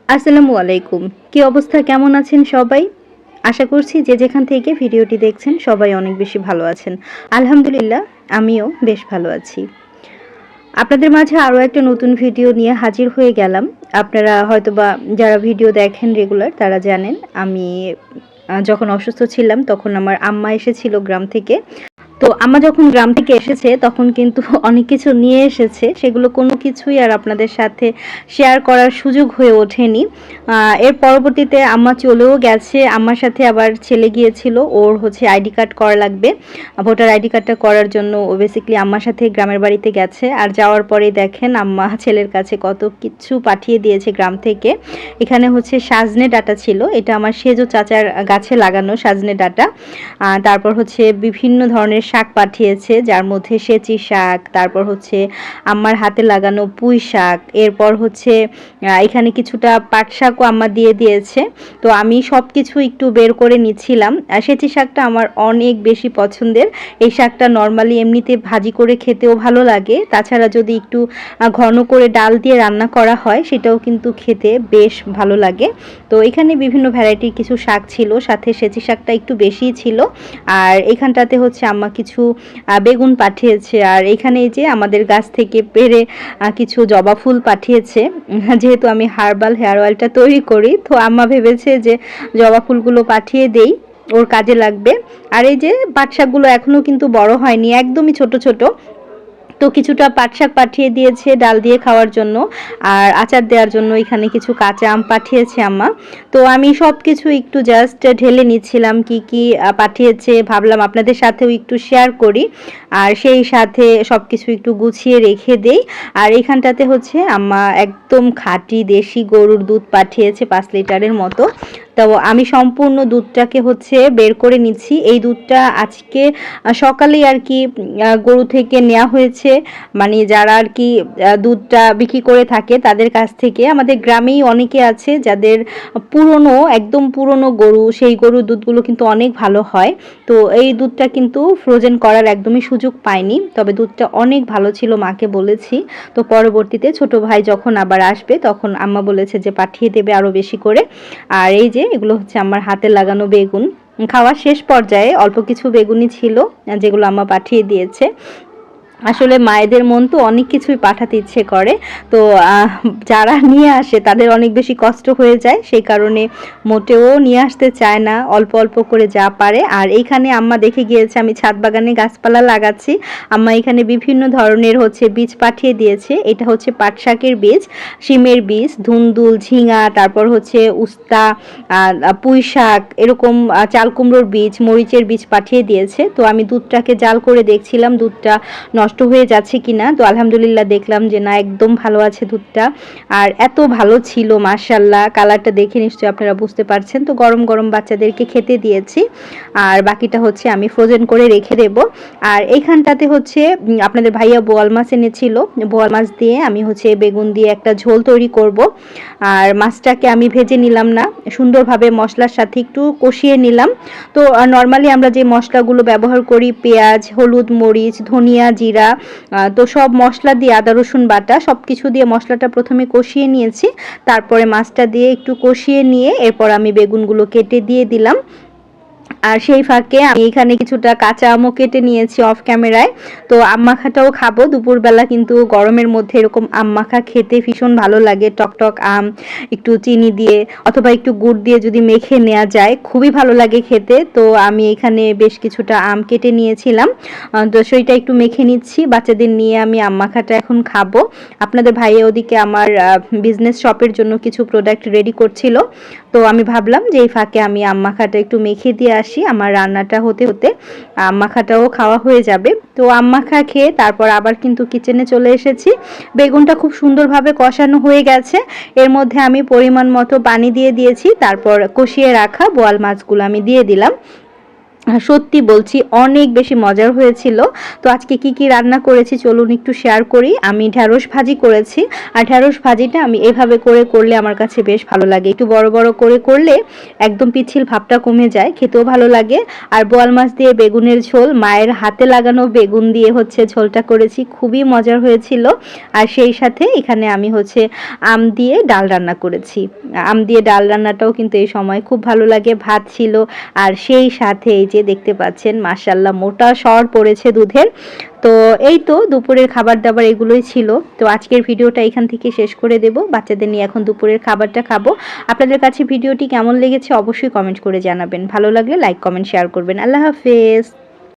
আসসালামু আলাইকুম। কি অবস্থা, কেমন আছেন সবাই? আশা করছি যে যেখান থেকে ভিডিওটি দেখছেন সবাই অনেক বেশি ভালো আছেন। আলহামদুলিল্লাহ, আমিও বেশ ভালো আছি। আপনাদের মাঝে আরও একটা নতুন ভিডিও নিয়ে হাজির হয়ে গেলাম। আপনারা হয়তোবা যারা ভিডিও দেখেন রেগুলার তারা জানেন আমি যখন অসুস্থ ছিলাম তখন আমার আম্মা এসেছিল গ্রাম থেকে। তো আম্মা যখন গ্রাম থেকে এসেছে তখন কিন্তু অনেক কিছু নিয়ে এসেছে, সেগুলো কোনো কিছুই আর আপনাদের সাথে শেয়ার করার সুযোগ হয়ে ওঠেনি। এর পরবর্তীতে আম্মা চলেও গেছে, আম্মার সাথে আবার ছেলে গিয়েছিল, ওর হচ্ছে আইডি কার্ড করা লাগবে, ভোটার আইডি কার্ডটা করার জন্য ও বেসিক্যালি আম্মার সাথে গ্রামের বাড়িতে গেছে। আর যাওয়ার পরে দেখেন আম্মা ছেলের কাছে কত কিছু পাঠিয়ে দিয়েছে গ্রাম থেকে। এখানে হচ্ছে সাজনে ডাঁটা ছিল, এটা আমার সেজো চাচার গাছে লাগানো সাজনে ডাঁটা। তারপর হচ্ছে বিভিন্ন ধরনের শাক পাঠিয়েছে, যার মধ্যে সেচি শাক, তারপর হচ্ছে আমার হাতে লাগানো পুঁই শাক, এরপর হচ্ছে এখানে কিছুটা পাট শাকও আম্মা দিয়ে দিয়েছে। তো আমি সব কিছু একটু বের করে নিচ্ছিলাম। সেচি শাকটা আমার অনেক বেশি পছন্দের। এই শাকটা নর্মালি এমনিতে ভাজি করে খেতেও ভালো লাগে, তাছাড়া যদি একটু ঘন করে ডাল দিয়ে রান্না করা হয় সেটাও কিন্তু খেতে বেশ ভালো লাগে। তো এখানে বিভিন্ন ভ্যারাইটির কিছু শাক ছিল, সাথে সেচি শাকটা একটু বেশিই ছিল। আর এখানটাতে হচ্ছে আম্মা কিছু বেগুন পাঠিয়েছে, আর এখানে এই যে আমাদের গাছ থেকে পেড়ে কিছু জবা ফুল পাঠিয়েছে। যেহেতু আমি হার্বাল হেয়ার অয়েলটা তৈরি করি, তো আম্মা ভেবেছে যে জবা ফুলগুলো পাঠিয়ে দেই, ওর কাজে লাগবে। আর এই যে পাট শাকগুলো এখনও কিন্তু বড় হয়নি, একদমই ছোট ছোট। তো কিছুটা পাট শাক পাঠিয়ে দিয়েছে ডাল দিয়ে খাওয়ার জন্য, আর আচার দেওয়ার জন্য এখানে কিছু কাঁচা আম পাঠিয়েছে আম্মা। তো আমি সব কিছু একটু জাস্ট ঢেলে নিচ্ছিলাম কি কি পাঠিয়েছে, ভাবলাম আপনাদের সাথেও একটু শেয়ার করি, আর সেই সাথে সব কিছু একটু গুছিয়ে রেখে দেই। আর এখানটাতে হচ্ছে আম্মা একদম খাঁটি দেশি গরুর দুধ পাঠিয়েছে 5 লিটারের মতো। তো আমি সম্পূর্ণ দুধটাকে হচ্ছে বের করে নিচ্ছি। এই দুধটা আজকে সকালেই আর কি গরু থেকে নেওয়া হয়েছে, মানে যারা আর কি দুধটা বিক্রি করে থাকে তাদের কাছ থেকে। আমাদের গ্রামেই অনেকে আছে যাদের পুরনো, একদম পুরনো গরু, সেই গরুর দুধগুলো কিন্তু অনেক ভালো হয়। তো এই দুধটা কিন্তু ফ্রোজেন করার একদমই সুযোগ পাইনি, তবে দুধটা অনেক ভালো ছিল, মাকে বলেছি। তো পরবর্তীতে ছোট ভাই যখন আবার আসবে তখন আম্মা বলেছে যে পাঠিয়ে দেবে আরও বেশি করে। আর এই যে এগুলো হচ্ছে আমার হাতে লাগানো বেগুন, খাওয়ার শেষ পর্যায়ে অল্প কিছু বেগুনই ছিল যেগুলো আম্মা পাঠিয়ে দিয়েছে। আসলে মায়েদের মন তো অনেক কিছুই পাঠাতে ইচ্ছে করে, তো যারা নিয়ে আসে তাদের অনেক বেশি কষ্ট হয়ে যায়, সেই কারণে মোটেও নিয়ে আসতে চায় না, অল্প অল্প করে যা পারে। আর এইখানে আম্মা দেখে গিয়েছে আমি ছাদ বাগানে গাছপালা লাগাচ্ছি, আম্মা এখানে বিভিন্ন ধরনের হচ্ছে বীজ পাঠিয়ে দিয়েছে। এটা হচ্ছে পাট শাকের বীজ, শিমের বীজ, ধুন্দুল, ঝিঙা, তারপর হচ্ছে উস্তা, পুঁই শাক, এরকম চাল কুমড়োর বীজ, মরিচের বীজ পাঠিয়ে দিয়েছে। তো আমি দুধটাকে জাল করে দেখছিলাম দুধটা নষ্ট হয়ে যাচ্ছে কিনা। তো আলহামদুলিল্লাহ দেখলাম যে না, একদম ভালো আছে দুধটা। আর এত ভালো ছিল মাশাআল্লাহ, কালারটা দেখে নিশ্চয়ই আপনারা বুঝতে পারছেন। তো গরম গরম বাচ্চাদেরকে খেতে দিয়েছি, আর বাকিটা হচ্ছে আমি ফ্রোজেন করে রেখে দেব। আর এইখানটাতে হচ্ছে আপনাদের ভাইয়া বোয়াল মাছ এনেছিল, বোয়াল মাছ দিয়ে আমি হচ্ছে বেগুন দিয়ে একটা ঝোল তৈরি করব। আর মাছটাকে আমি ভেজে নিলাম না, সুন্দরভাবে মশলার সাথে একটু কষিয়ে নিলাম। তো নর্মালি আমরা যে মশলাগুলো ব্যবহার করি, পেঁয়াজ, হলুদ, মরিচ, ধনিয়া, জিরা, তো সব মশলা দিয়ে, আদা রসুন বাটা সব কিছু দিয়ে মশলাটা প্রথমে কষিয়ে নিয়েছি, তারপরে মাছটা দিয়ে একটু কষিয়ে নিয়ে এরপর আমি বেগুনগুলো কেটে দিয়ে দিলাম। আর সেই ফাঁকে আমি এখানে কিছুটা কাঁচা আমও কেটে নিয়েছি অফ ক্যামেরায়। তো আম মাখাটাও খাবো দুপুরবেলা, কিন্তু গরমের মধ্যে এরকম আম মাখা খেতে ভীষণ ভালো লাগে। টকটক আম একটু চিনি দিয়ে অথবা একটু গুড় দিয়ে যদি মেখে নেওয়া যায় খুবই ভালো লাগে খেতে। তো আমি এখানে বেশ কিছুটা আম কেটে নিয়েছিলাম, তো সেইটা একটু মেখে নিচ্ছি। বাচ্চাদের নিয়ে আমি আম মাখাটা এখন খাবো। আপনাদের ভাইয়া ওদিকে আমার বিজনেস শপের জন্য কিছু প্রোডাক্ট রেডি করছিল, তো আমি ভাবলাম যে এই ফাঁকে আমি আম মাখাটা একটু মেখে দিয়ে আসি, আমার রান্নাটা হতে হতে আম মাখাটাও খাওয়া হয়ে যাবে। তো আম মাখা খেয়ে তারপর আবার কিন্তু কিচেনে চলে এসেছি। বেগুনটা খুব সুন্দরভাবে কষানো হয়ে গেছে, এর মধ্যে আমি পরিমাণ মতো পানি দিয়ে দিয়েছি, তারপর কষিয়ে রাখা বোয়াল মাছগুলো আমি দিয়ে দিলাম। সত্যি বলছি অনেক বেশি মজার হয়েছিল। তো আজকে কি কি রান্না করেছি চলুন একটু শেয়ার করি। আমি ঢ্যাঁড়স ভাজি করেছি, আর ঢ্যাঁড়স ভাজিটা আমি এভাবে করে করলে আমার কাছে বেশ ভালো লাগে। একটু বড় বড় করে করলে একদম পিচ্ছিল ভাবটা কমে যায়, খেতেও ভালো লাগে। আর বোয়াল মাছ দিয়ে বেগুনের ঝোল, মায়ের হাতে লাগানো বেগুন দিয়ে হচ্ছে ঝোলটা করেছি, খুবই মজার হয়েছিল। আর সেই সাথে এখানে আমি হচ্ছে আম দিয়ে ডাল রান্না করেছি। আম দিয়ে ডাল রান্নাটাও কিন্তু এই সময় খুব ভালো লাগে। ভাত ছিল, আর সেই সাথে এই যে দেখতে পাচ্ছেন মাশাআল্লাহ মোটা সর পড়েছে দুধের। তো এই তো দুপুরের খাবার দাবার এগুলোই ছিল। তো আজকের ভিডিওটা এখান থেকে শেষ করে দেব। বাচ্চাদের নিয়ে এখন দুপুরের খাবারটা খাবো। আপনাদের কাছে ভিডিওটি কেমন লেগেছে অবশ্যই কমেন্ট করে জানাবেন। ভালো লাগলে লাইক কমেন্ট শেয়ার করবেন। আল্লাহ হাফেজ।